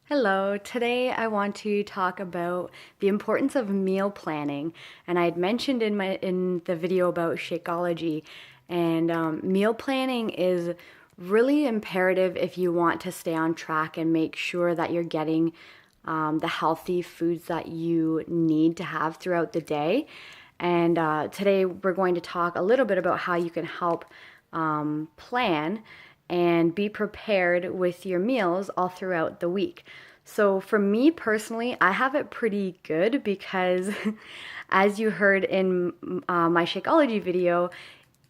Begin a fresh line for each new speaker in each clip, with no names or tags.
Hello, today I want to talk about the importance of meal planning. And I had mentioned in the video about Shakeology, and meal planning is really imperative if you want to stay on track and make sure that you're getting the healthy foods that you need to have throughout the day. And today we're going to talk a little bit about how you can help plan and be prepared with your meals all throughout the week. So, for me personally, I have it pretty good because, as you heard in my Shakeology video,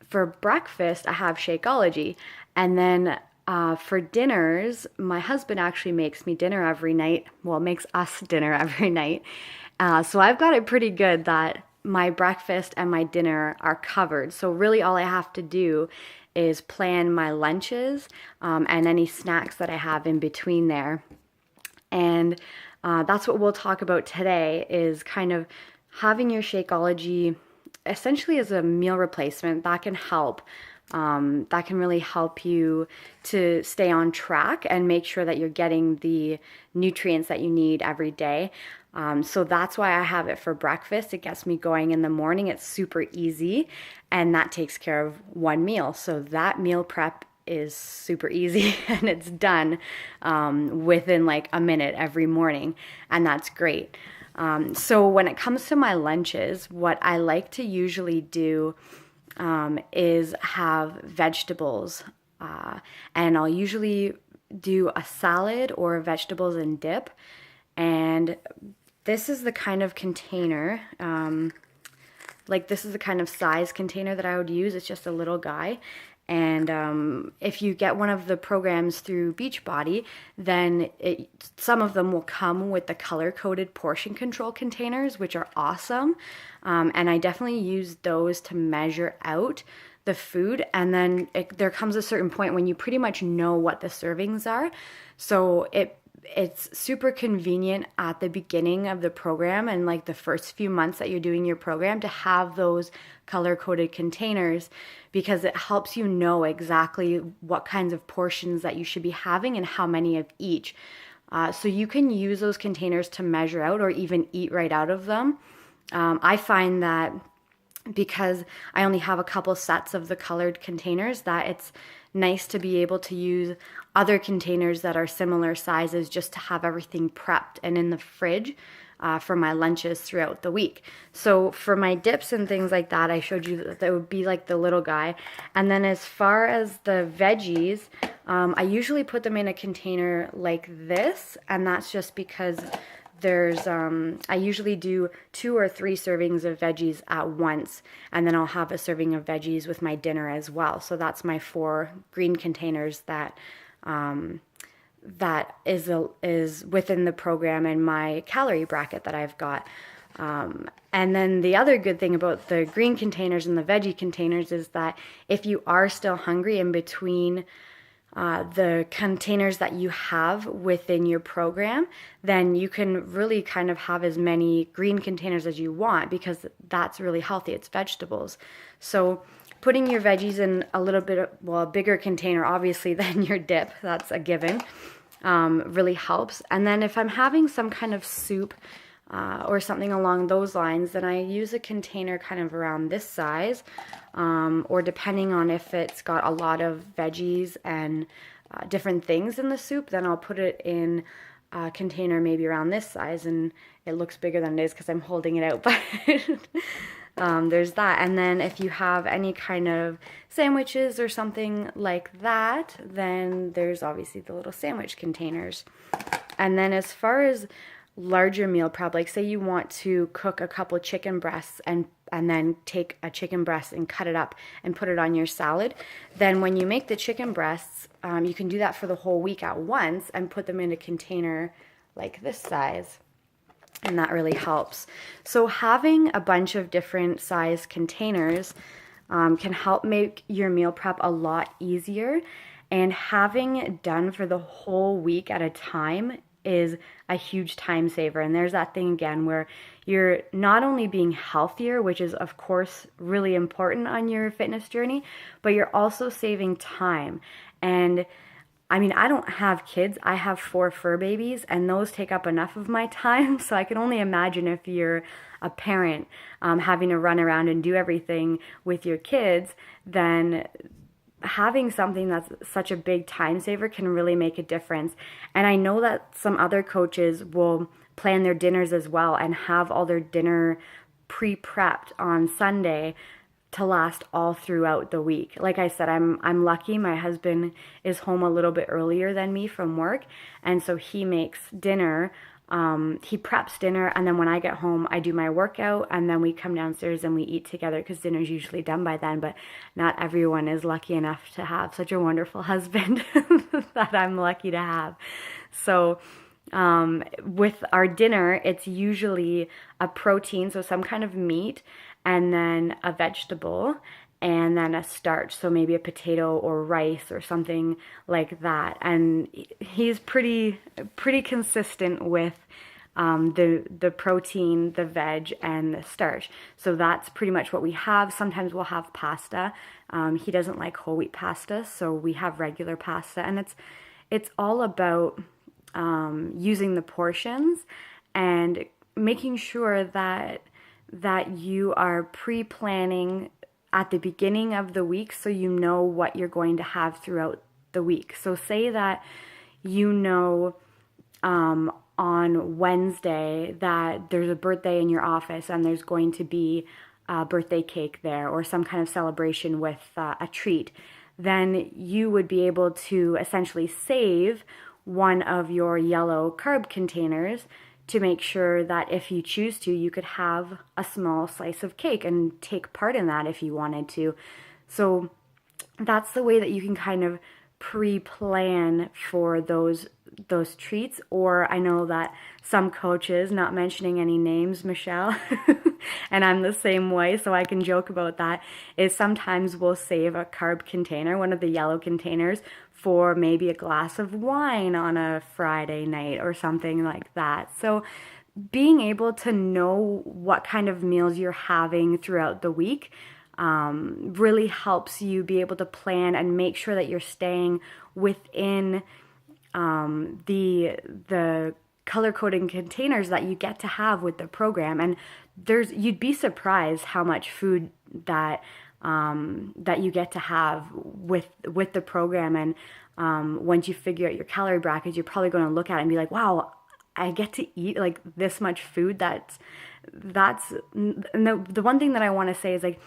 for breakfast, I have Shakeology. And then for dinners, my husband actually makes me dinner every night. Well, makes us dinner every night. So I've got it pretty good that my breakfast and my dinner are covered. So really, all I have to do is plan my lunches and any snacks that I have in between there. And that's what we'll talk about today is kind of having your Shakeology essentially as a meal replacement that can help. That can really help you to stay on track and make sure that you're getting the nutrients that you need every day. So that's why I have it for breakfast. It gets me going in the morning. It's super easy, and that takes care of one meal. So that meal prep is super easy and it's done within like a minute every morning, and that's great. So when it comes to my lunches, what I like to usually do is have vegetables, and I'll usually do a salad or vegetables and dip. And this is the kind of container, this is the kind of size container that I would use. It's just a little guy. And if you get one of the programs through Beachbody, then some of them will come with the color-coded portion control containers, which are awesome. And I definitely use those to measure out the food. And then there comes a certain point when you pretty much know what the servings are. So it's super convenient at the beginning of the program and like the first few months that you're doing your program to have those color-coded containers, because it helps you know exactly what kinds of portions that you should be having and how many of each. So you can use those containers to measure out or even eat right out of them. I find that because I only have a couple sets of the colored containers, that it's nice to be able to use other containers that are similar sizes just to have everything prepped and in the fridge for my lunches throughout the week. So for my dips and things like that, I showed you that would be like the little guy. And then as far as the veggies, I usually put them in a container like this, and that's just because I usually do 2 or 3 servings of veggies at once, and then I'll have a serving of veggies with my dinner as well. So that's my 4 green containers that is within the program and my calorie bracket that I've got. And then the other good thing about the green containers and the veggie containers is that if you are still hungry in between the containers that you have within your program, then you can really kind of have as many green containers as you want, because that's really healthy. It's vegetables. So putting your veggies in a little bit, a bigger container, obviously, than your dip, that's a given, really helps. And then if I'm having some kind of soup or something along those lines, then I use a container kind of around this size, or depending on if it's got a lot of veggies and different things in the soup, then I'll put it in a container maybe around this size, and it looks bigger than it is because I'm holding it out, but there's that. And then if you have any kind of sandwiches or something like that, then there's obviously the little sandwich containers. And then as far as larger meal prep, like say you want to cook a couple chicken breasts and then take a chicken breast and cut it up and put it on your salad, then when you make the chicken breasts, you can do that for the whole week at once and put them in a container like this size, and that really helps. So having a bunch of different size containers can help make your meal prep a lot easier, and having it done for the whole week at a time is a huge time saver. And there's that thing again where you're not only being healthier, which is of course really important on your fitness journey, but you're also saving time. And I mean, I don't have kids. I have 4 fur babies, and those take up enough of my time. So I can only imagine if you're a parent having to run around and do everything with your kids, then having something that's such a big time saver can really make a difference. And I know that some other coaches will plan their dinners as well and have all their dinner pre-prepped on Sunday to last all throughout the week. Like I said, I'm lucky. My husband is home a little bit earlier than me from work, and so he makes dinner. He preps dinner, and then when I get home, I do my workout, and then we come downstairs and we eat together because dinner's usually done by then. But not everyone is lucky enough to have such a wonderful husband that I'm lucky to have. So with our dinner, it's usually a protein, so some kind of meat, and then a vegetable, and then a starch, so maybe a potato or rice or something like that. And he's pretty consistent with the protein, the veg, and the starch. So that's pretty much what we have. Sometimes we'll have pasta. He doesn't like whole wheat pasta, so we have regular pasta, and it's all about using the portions and making sure that you are pre-planning at the beginning of the week so you know what you're going to have throughout the week. So say that you know on Wednesday that there's a birthday in your office and there's going to be a birthday cake there or some kind of celebration with a treat, then you would be able to essentially save one of your yellow carb containers to make sure that if you choose to, you could have a small slice of cake and take part in that if you wanted to. So that's the way that you can kind of pre-plan for those treats. Or I know that some coaches, not mentioning any names, Michelle, and I'm the same way, so I can joke about that, is sometimes we'll save a carb container, one of the yellow containers, for maybe a glass of wine on a Friday night or something like that. So being able to know what kind of meals you're having throughout the week really helps you be able to plan and make sure that you're staying within the color coding containers that you get to have with the program. And you'd be surprised how much food that you get to have with the program. And once you figure out your calorie brackets, you're probably going to look at it and be like, wow, I get to eat like this much food. That's and the one thing that I want to say is, like,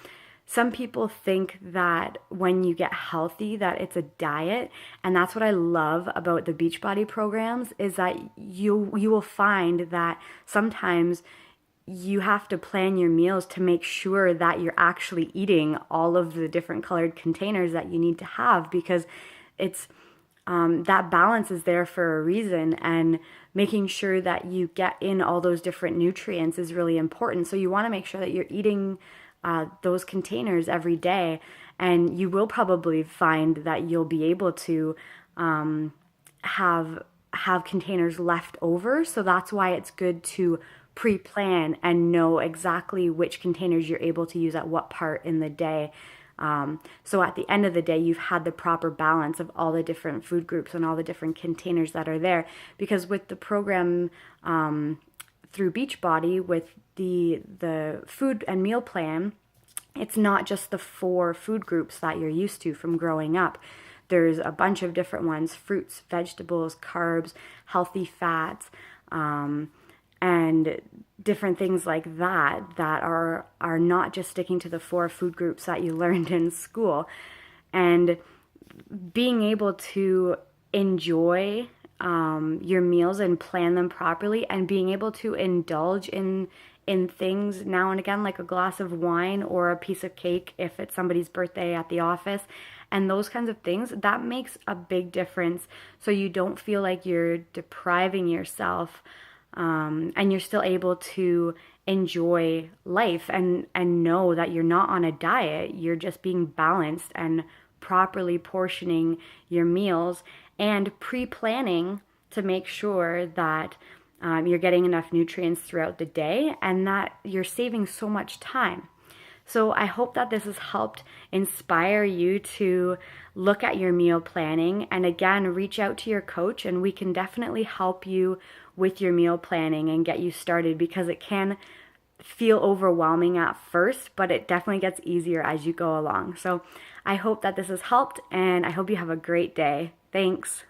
some people think that when you get healthy that it's a diet, and that's what I love about the Beachbody programs, is that you will find that sometimes you have to plan your meals to make sure that you're actually eating all of the different colored containers that you need to have, because it's that balance is there for a reason, and making sure that you get in all those different nutrients is really important. So you want to make sure that you're eating those containers every day, and you will probably find that you'll be able to have containers left over. So that's why it's good to pre-plan and know exactly which containers you're able to use at what part in the day. So at the end of the day, you've had the proper balance of all the different food groups and all the different containers that are there. Because with the program through Beachbody, with the food and meal plan, it's not just the 4 food groups that you're used to from growing up. There's a bunch of different ones: fruits, vegetables, carbs, healthy fats, and different things like that are not just sticking to the 4 food groups that you learned in school. And being able to enjoy your meals and plan them properly, and being able to indulge in things now and again, like a glass of wine or a piece of cake if it's somebody's birthday at the office, and those kinds of things, that makes a big difference. So you don't feel like you're depriving yourself, and you're still able to enjoy life and know that you're not on a diet. You're just being balanced and properly portioning your meals and pre-planning to make sure that you're getting enough nutrients throughout the day, and that you're saving so much time. So I hope that this has helped inspire you to look at your meal planning, and again, reach out to your coach and we can definitely help you with your meal planning and get you started, because it can feel overwhelming at first, but it definitely gets easier as you go along. So I hope that this has helped, and I hope you have a great day. Thanks.